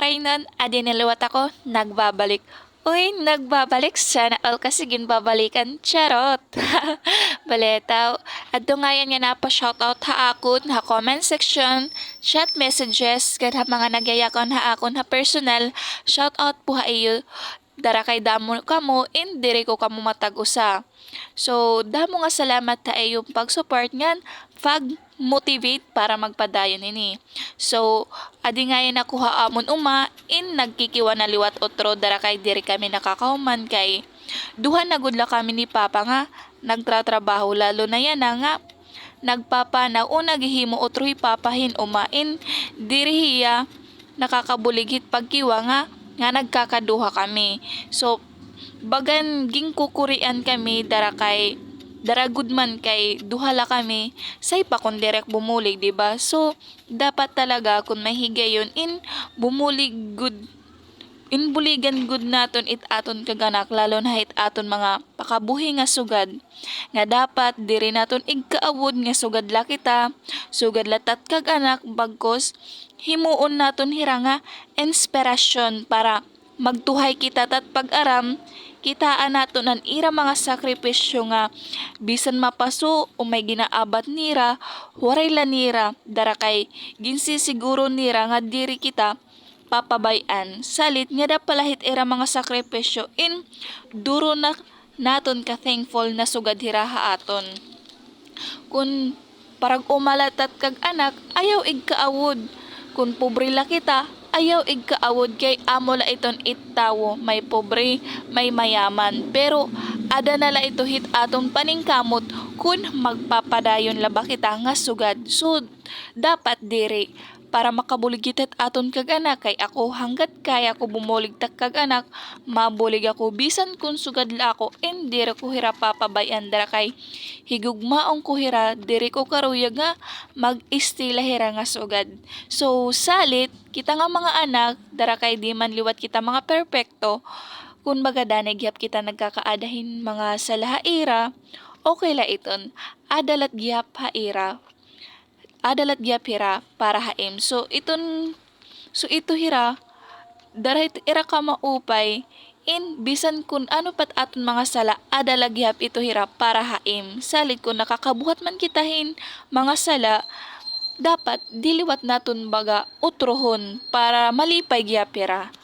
rainon, adi niluwat ako, nagbabalik. Uy, nagbabalik, sana all kasi ginbabalikan, charot. Baletaw, adto nga yan nga napa-shoutout ha akon, ha comment section, chat messages, kad ha mga nagyayakon ha akon ha personal, shoutout po ha iyo. Dara kay damo kamo, indire ko kamo matag-usa. So, damo nga salamat ta iyong pag-support ngan, pag-motivate para magpadayon ini. So, adi nga yan nakuha amon uma, nagkikiwa na liwat otro, dara kay diri kami nakakahuman kay duha na gudla kami ni Papa nga, nagtratrabaho lalo na yan na nga, nagpapa na una gihimo otro ipapahin umain, diri hiya, nakakabuligit pagkiwa nga nagkakaduha kami. So, bagan ging kukurian kami dara good man kay duhala kami say pa kung direct bumulig, di ba? So, dapat talaga kung mahigayon bumulig good in buligan good naton it aton kaganak lalo na it aton mga pakabuhi nga sugad nga dapat diri naton igkaawod nga sugad la kita sugad latat kag anak bagkos himuon naton hira nga inspirasyon para magtuhay kita tat pag-aram kitaan naton an ira mga sakripisyo nga bisan mapaso o may ginaabat nira waray lanira dara kay ginsisiguro nira nga diri kita papabayan salit nga dapalahit era mga sakripisyo duro na naton ka thankful na sugad hiraha aton kun parag umalatat kag anak ayaw igkaawod kun pobre la kita ayaw igkaawod kay amo la iton ittawo may pobre may mayaman pero ada na la ito hit atong paningkamot kun magpapadayon la ba kita nga sugad so dapat diri para makabulig kita aton kag anak kay ako hanggat kaya ko bumulig tak kag anak mabulig ako bisan kun sugad la ako diri ko hira papabayan dara kay higugmaong ko hira diri ko karuyag nga mag-istila hira nga sugad so salit kita nga mga anak dara kay di man liwat kita mga perpekto kun baga danay gyap kita nagkakaadahin mga salahaira okay la iton adalat gyap haira adalat gyap hira para haim. So ito hira darait ira ka maupay bisan kun ano pat aton mga sala adalag gyap ito hira para haim. Salit kun nakakabuhat man kitahin mga sala dapat diliwat naton baga utrohon para malipay gyap hira.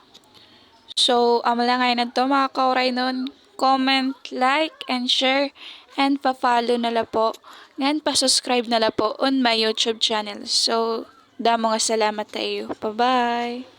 So, amala ngayon to mga kauray nun. Comment, like, and share, and pa-follow na la po. Ngayon pa-subscribe na la po on my YouTube channel. So, damo nga salamat tayo. Bye-bye!